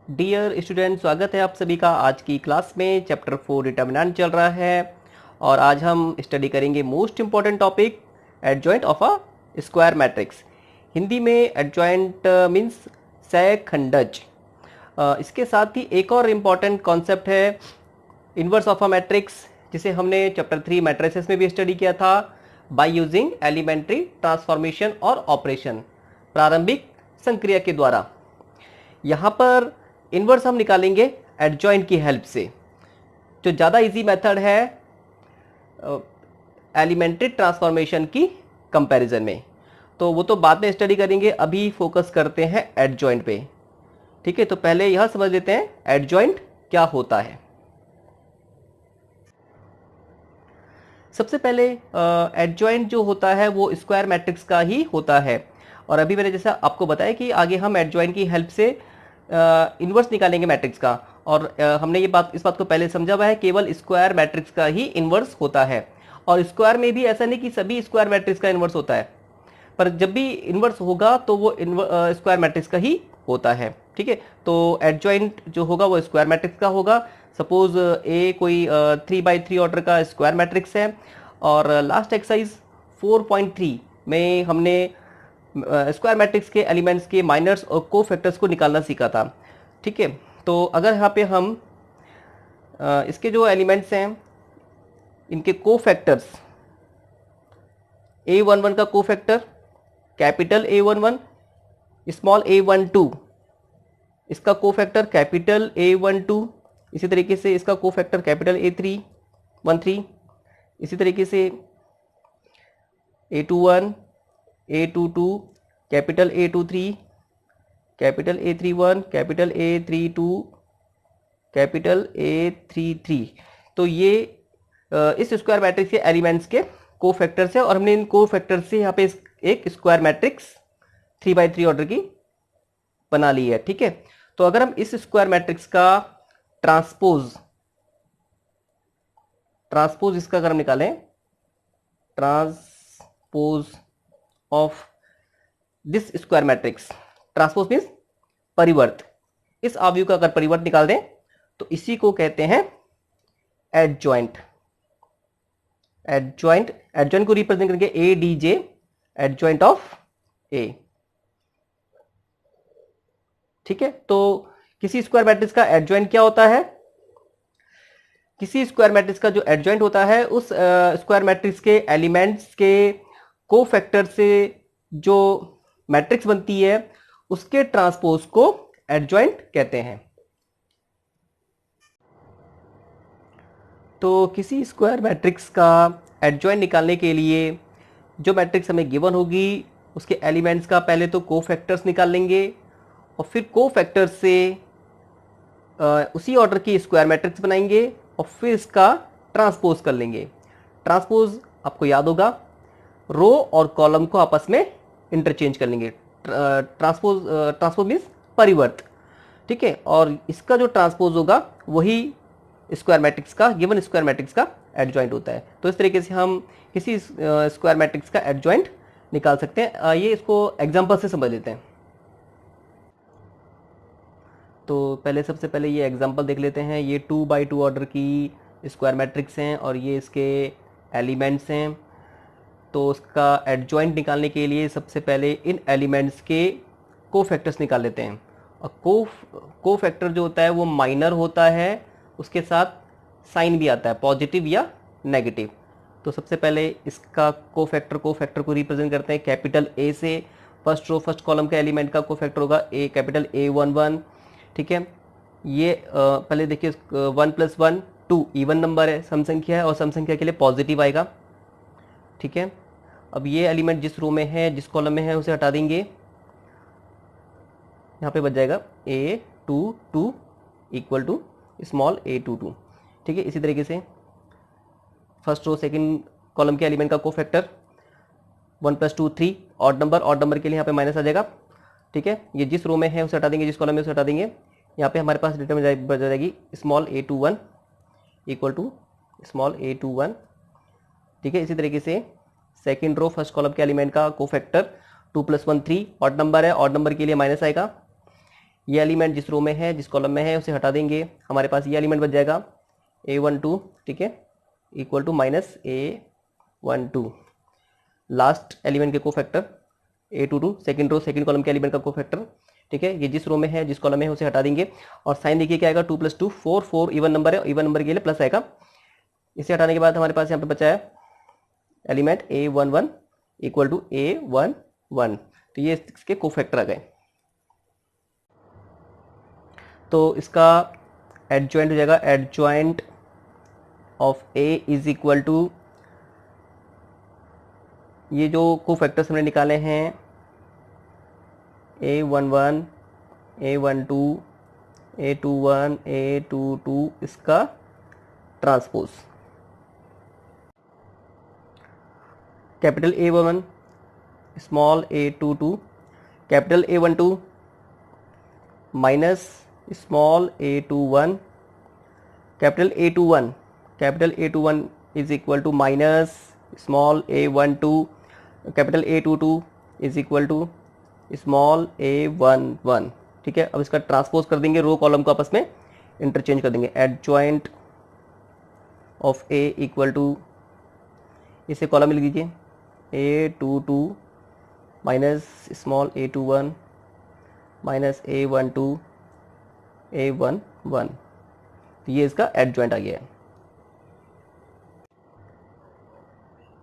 Dear student, स्वागत है आप सभी का आज की क्लास में। चैप्टर 4 डिटर्मिनेंट चल रहा है और आज हम स्टडी करेंगे most important topic adjoint of a square matrix. Hindi में एडजॉइंट मीन्स सहखंडज। इसके साथ ही एक और इम्पॉर्टेंट कॉन्सेप्ट है इन्वर्स ऑफ अ मैट्रिक्स, जिसे हमने चैप्टर 3 मैट्रिसेस में भी स्टडी किया था बाय यूजिंग एलिमेंट्री ट्रांसफॉर्मेशन और ऑपरेशन, प्रारंभिक संक्रिया के द्वारा। यहाँ पर इन्वर्स हम निकालेंगे एडजॉइंट की हेल्प से, जो ज़्यादा इजी मेथड है एलिमेंट्री ट्रांसफॉर्मेशन की कंपैरिजन में। तो वो तो बाद में स्टडी करेंगे, अभी फोकस करते हैं एडजॉइंट पे। ठीक है, तो पहले यह समझ लेते हैं एडजॉइंट क्या होता है। सबसे पहले एडजॉइंट जो होता है वो स्क्वायर मैट्रिक्स का ही होता है, और अभी मैंने जैसा आपको बताया कि आगे हम एडजॉइंट की हेल्प से इन्वर्स निकालेंगे मैट्रिक्स का। और हमने इस बात को पहले समझा हुआ है, केवल स्क्वायर मैट्रिक्स का ही इन्वर्स होता है। और स्क्वायर में भी ऐसा नहीं कि सभी स्क्वायर मैट्रिक्स का इन्वर्स होता है, पर जब भी इन्वर्स होगा तो वो स्क्वायर मैट्रिक्स का ही होता है। ठीक है, तो एडजॉइंट जो होगा वो स्क्वायर मैट्रिक्स का होगा। सपोज ए कोई 3x3 ऑर्डर का स्क्वायर मैट्रिक्स है, और लास्ट एक्सरसाइज 4.3 में हमने स्क्वायर मैट्रिक्स के एलिमेंट्स के माइनर्स और को फैक्टर्स को निकालना सीखा था। ठीक है, तो अगर यहाँ पे हम इसके जो एलिमेंट्स हैं इनके को फैक्टर्स, A11 का को factor capital A11, small A12 इसका को फैक्टर कैपिटल A12, इसी तरीके से इसका को फैक्टर कैपिटल A13, इसी तरीके से A21, A22, capital A23, capital A31, capital A32, capital A33। तो ये इस स्क्वायर मैट्रिक्स के एलिमेंट्स के को फैक्टर्स है, और हमने इन को फैक्टर से यहाँ पे एक स्क्वायर मैट्रिक्स 3x3 ऑर्डर की बना ली है। ठीक है, तो अगर हम इस स्क्वायर मैट्रिक्स का ट्रांसपोज इसका अगर हम निकालें, transpose of this square matrix, transpose means परिवर्त, इस अवयव का अगर परिवर्त निकाल दें तो इसी को कहते हैं एडजॉइंट। एडजॉइंट को रिप्रेजेंट करेंगे A D J, adjoint of A. ठीक है, तो किसी स्क्वायर मैट्रिक्स का एडजॉइंट क्या होता है? किसी स्क्वायर मैट्रिक्स का जो एडजॉइंट होता है उस स्क्वायर मैट्रिक्स के एलिमेंट्स के को फैक्टर से जो मैट्रिक्स बनती है उसके ट्रांसपोज को एडजॉइंट कहते हैं। तो किसी स्क्वायर मैट्रिक्स का एडजॉइंट निकालने के लिए जो मैट्रिक्स हमें गिवन होगी उसके एलिमेंट्स का पहले तो को फैक्टर्स निकाल लेंगे, और फिर को फैक्टर्स से उसी ऑर्डर की स्क्वायर मैट्रिक्स बनाएंगे और फिर इसका ट्रांसपोज कर लेंगे। ट्रांसपोज आपको याद होगा, रो और कॉलम को आपस में इंटरचेंज कर लेंगे। ट्रांसपोज मीन्स परिवर्त। ठीक है, और इसका जो ट्रांसपोज होगा वही स्क्वायर मैट्रिक्स का, गिवन स्क्वायर मैट्रिक्स का एडजॉइंट होता है। तो इस तरीके से हम किसी स्क्वायर मैट्रिक्स का एडजॉइंट निकाल सकते हैं। आइए इसको एग्जांपल से समझ लेते हैं। तो सबसे पहले ये एग्जांपल देख लेते हैं। ये 2x2 ऑर्डर की स्क्वायर मैट्रिक्स हैं और ये इसके एलिमेंट्स हैं। तो उसका एडजॉइंट निकालने के लिए सबसे पहले इन एलिमेंट्स के को फैक्टर्स निकाल लेते हैं। और को फैक्टर जो होता है वो माइनर होता है, उसके साथ साइन भी आता है, पॉजिटिव या नेगेटिव। तो सबसे पहले इसका को फैक्टर को रिप्रेजेंट करते हैं कैपिटल ए से। फर्स्ट रो फर्स्ट कॉलम के एलिमेंट का को फैक्टर होगा ए, कैपिटल A11। ठीक है, ये पहले देखिए 1 + 1 2 इवन नंबर है, सम संख्या है, और सम संख्या के लिए पॉजिटिव आएगा। ठीक है, अब ये एलिमेंट जिस रो में है, जिस कॉलम में है, उसे हटा देंगे। यहाँ पे बच जाएगा A22 equal to small A22। ठीक है, इसी तरीके से फर्स्ट रो सेकंड कॉलम के एलिमेंट का को फैक्टर 1 + 2 3, ऑड नंबर के लिए यहाँ पे माइनस आ जाएगा। ठीक है, ये जिस रो में है उसे हटा देंगे, जिस कॉलम में उसे हटा देंगे। यहाँ पे हमारे पास रिटर्न बच जाएगी small A21 equal to small A21। ठीक है, इसी तरीके से सेकंड रो फर्स्ट कॉलम के एलिमेंट का को फैक्टर 2 + 1 3, ऑड नंबर है, ऑड नंबर के लिए माइनस आएगा। ये एलिमेंट जिस रो में है, जिस कॉलम में है, उसे हटा देंगे, हमारे पास ये एलिमेंट बच जाएगा A12, ठीक है, equal to minus A12। Last element के cofactor A22, second row second column के एलिमेंट का कोफैक्टर, ठीक है, ये जिस रो में है, जिस कॉलम में है, उसे हटा देंगे। और साइन देखिए क्या आएगा, 2 + 2 4, 4 इवन नंबर है, इवन नंबर के लिए प्लस आएगा। इसे हटाने के बाद हमारे पास यहाँ पे बचा है element A11 equal to A11। तो ये इसके कोफैक्टर आ गए। तो इसका एडजॉइंट हो जाएगा, adjoint of A is equal to, ये जो कोफैक्टर्स हमने निकाले हैं A11, A12, A21, A22, इसका transpose capital A11 small A22 capital A12 minus small A21 capital A21 is equal to minus small A12 capital A22 is equal to small A11, ठीक है। अब इसका ट्रांसपोज कर देंगे, रो कॉलम को आपस में इंटरचेंज कर देंगे। Adjoint of A equal to, इसे कॉलम में लिख दीजिए A22 minus small A21 minus A12 A11। तो ये इसका एडजॉइंट आ गया है।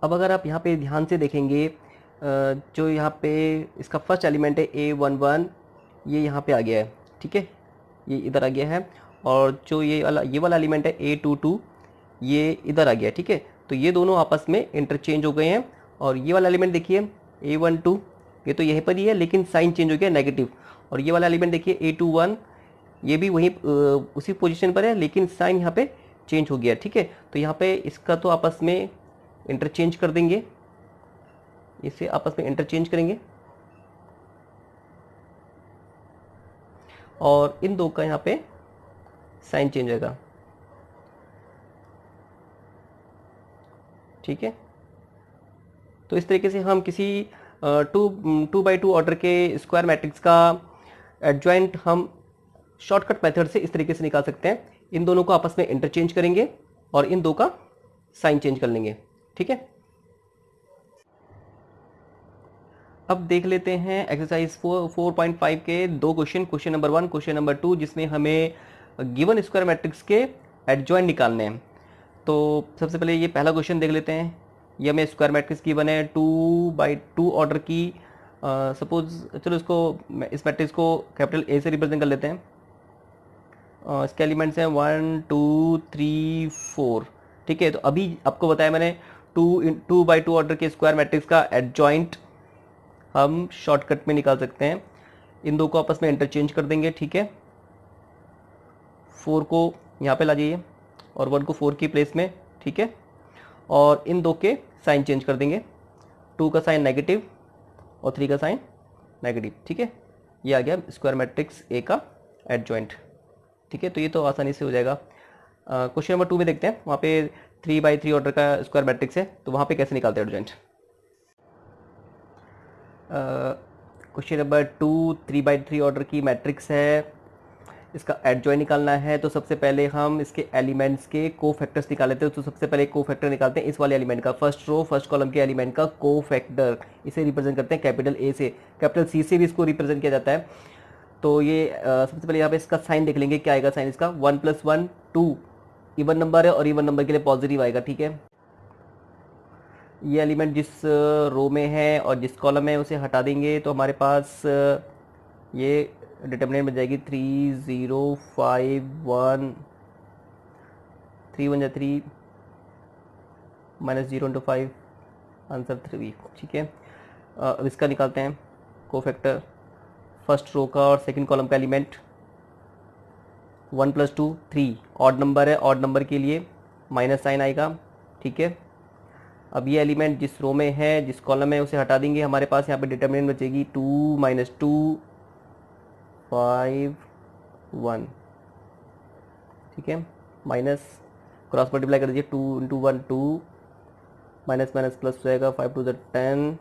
अब अगर आप यहाँ पे ध्यान से देखेंगे, जो यहाँ पे इसका फर्स्ट एलिमेंट है A11, ये यहाँ पे आ गया है, ठीक है, ये इधर आ गया है। और जो ये वाला एलिमेंट है A22, ये इधर आ गया है, ठीक है। तो ये दोनों आपस में इंटरचेंज हो गए हैं। और ये वाला एलिमेंट देखिए A12, ये तो यहीं पर ही है, लेकिन साइन चेंज हो गया नेगेटिव। और ये वाला एलिमेंट देखिए A21, ये भी वहीं उसी पोजीशन पर है, लेकिन साइन यहाँ पे चेंज हो गया, ठीक है। तो यहाँ पे इसका तो आपस में इंटरचेंज कर देंगे, इसे आपस में इंटरचेंज करेंगे और इन दो का यहाँ पे साइन चेंज होगा, ठीक है। तो इस तरीके से हम किसी 2x2 ऑर्डर के स्क्वायर मैट्रिक्स का एडजॉइंट हम शॉर्टकट मेथड से इस तरीके से निकाल सकते हैं। इन दोनों को आपस में इंटरचेंज करेंगे और इन दो का साइन चेंज कर लेंगे, ठीक है। अब देख लेते हैं एक्सरसाइज 4.5 के दो question, question number 1, question number 2, जिसमें हमें गिवन स्क्वायर मैट्रिक्स के एडजॉइंट निकालने हैं। तो सबसे पहले ये पहला क्वेश्चन देख लेते हैं। ये हमें स्क्वायर मैट्रिक्स की गिवन है 2x2 ऑर्डर की। सपोज चलो इस मैट्रिक्स को कैपिटल A से रिप्रेजेंट कर लेते हैं। इसके एलिमेंट्स हैं 1 2 3 4, ठीक है। तो अभी आपको बताया मैंने 2x2 ऑर्डर के स्क्वायर मैट्रिक्स का एडजॉइंट हम शॉर्टकट में निकाल सकते हैं। इन दो को आपस में इंटरचेंज कर देंगे, ठीक है। 4 को यहाँ पे ला जाइए और 1 को 4 की प्लेस में, ठीक है। और इन दो के साइन चेंज कर देंगे, 2 का साइन नेगेटिव और 3 का साइन नेगेटिव, ठीक है। ये आ गया स्क्वायर मैट्रिक्स ए का एडजॉइंट, ठीक है। तो ये तो आसानी से हो जाएगा। क्वेश्चन नंबर 2 में देखते हैं, वहाँ पे 3x3 ऑर्डर का स्क्वायर मैट्रिक्स है, तो वहाँ पे कैसे निकालते हैं adjoint. Question number 2 3x3 order की मैट्रिक्स है, इसका एडजॉइंट निकालना है। तो सबसे पहले हम इसके एलिमेंट्स के कोफैक्टर्स निकाल लेते हैं। तो सबसे पहले कोफैक्टर निकालते हैं इस वाले एलिमेंट का, फर्स्ट रो फर्स्ट कॉलम के एलिमेंट का कोफैक्टर। इसे रिप्रेजेंट करते हैं कैपिटल A से, कैपिटल C से भी इसको रिप्रेजेंट किया जाता है। तो ये सबसे पहले यहाँ पे इसका साइन देख लेंगे, क्या आएगा साइन इसका, 1 + 1 2, इवन नंबर है और इवन नंबर के लिए पॉजिटिव आएगा, ठीक है। ये एलिमेंट जिस रो में है और जिस कॉलम में उसे हटा देंगे, तो हमारे पास ये डिटर्मिनेंट बन जाएगी 3 0 5 1, 3 1 3 -0 × 5, आंसर 3, ठीक है। अब इसका निकालते हैं कोफैक्टर, फर्स्ट रो का और सेकंड कॉलम का एलिमेंट 1 + 2 3, ऑड नंबर है, ऑड नंबर के लिए माइनस साइन आएगा, ठीक है। अब ये एलिमेंट जिस रो में है जिस कॉलम में उसे हटा देंगे, हमारे पास यहाँ पे डिटर्मिनेंट बचेगी 2 - 2 5 1, ठीक है। माइनस क्रॉस मल्टीप्लाई कर दीजिए, 2 × 1 2, माइनस माइनस प्लस हो जाएगा, 5 2 10,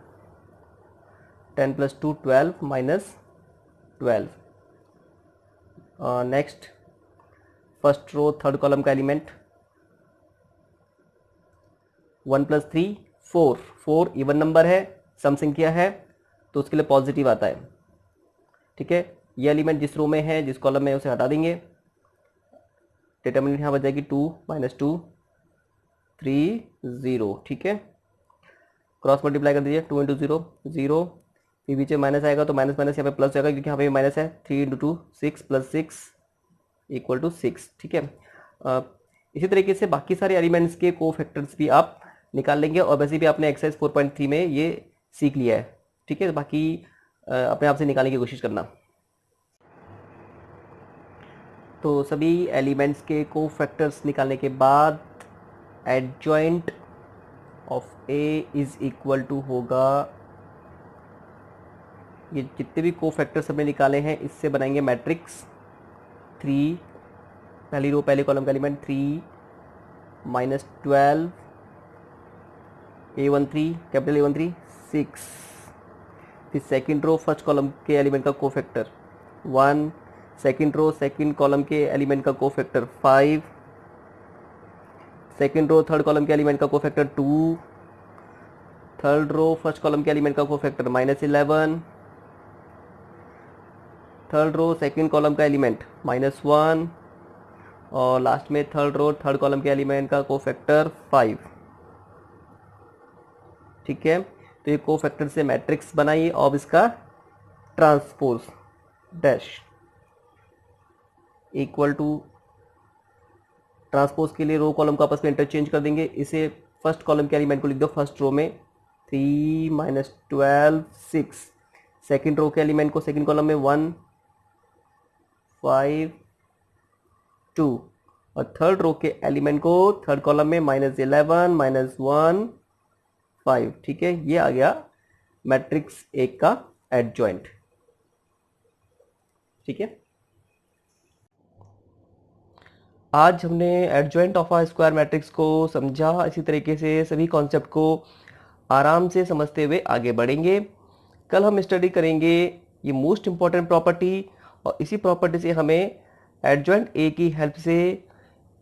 10 + 2 12 -12, next first row third column का एलिमेंट 1 + 3 4, 4 इवन नंबर है, सम संख्या है, तो उसके लिए पॉजिटिव आता है। ठीक है, ये एलिमेंट जिस रो में है, जिस कॉलम में, उसे हटा देंगे। डिटर्मिनेंट यहाँ बच जाएगी 2 - 2 3 0। ठीक है, क्रॉस मल्टीप्लाई कर दीजिए, 2 × 0 0, फिर पीछे माइनस आएगा तो माइनस माइनस यहाँ पे प्लस जाएगा, क्योंकि यहाँ पे माइनस है। 3 × 2 6 + 6 = 6। ठीक है, इसी तरीके से बाकी सारे एलिमेंट्स के कोफैक्टर्स भी आप निकाल लेंगे, और वैसे भी आपने एक्सरसाइज 4.3 में ये सीख लिया है। ठीक है, बाकी अपने आप से निकालने की कोशिश करना। तो सभी एलिमेंट्स के कोफैक्टर्स निकालने के बाद adjoint of A is equal to होगा, ये जितने भी कोफैक्टर्स हमने निकाले हैं इससे बनाएंगे मैट्रिक्स 3, पहली रो पहले कॉलम का एलिमेंट 3 - 12 A13 कैपिटल A13 6, फिर सेकंड रो फर्स्ट कॉलम के एलिमेंट का cofactor 1, second row second column के एलिमेंट का cofactor 5, second row third column के एलिमेंट का cofactor 2, third row first column के एलिमेंट का cofactor -11, third row second column का एलिमेंट -1, और लास्ट में थर्ड रो थर्ड कॉलम के एलिमेंट का कोफैक्टर 5। ठीक है, तो ये कोफैक्टर से मैट्रिक्स बनाइए, और इसका transpose dash equal to, transpose के लिए रो कॉलम को आपस में इंटरचेंज कर देंगे। इसे फर्स्ट कॉलम के एलिमेंट को लिख दो फर्स्ट रो में 3 - 12 6, सेकंड रो के एलिमेंट को सेकंड कॉलम में 1 5 2, और थर्ड रो के एलिमेंट को थर्ड कॉलम में -11 -1 5। ठीक है, ये आ गया मैट्रिक्स एक का एडजॉइंट। ठीक है, आज हमने adjoint of a square matrix को समझा। इसी तरीके से सभी कॉन्सेप्ट को आराम से समझते हुए आगे बढ़ेंगे। कल हम स्टडी करेंगे ये मोस्ट इंपॉर्टेंट प्रॉपर्टी, और इसी प्रॉपर्टी से हमें एडजॉइंट ए की हेल्प से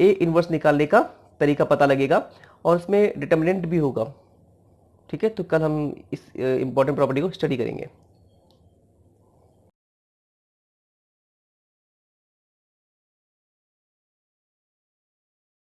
ए इनवर्स निकालने का तरीका पता लगेगा, और इसमें डिटर्मिनेंट भी होगा। ठीक है, तो कल हम इस इंपॉर्टेंट प्रॉपर्टी को स्टडी करेंगे।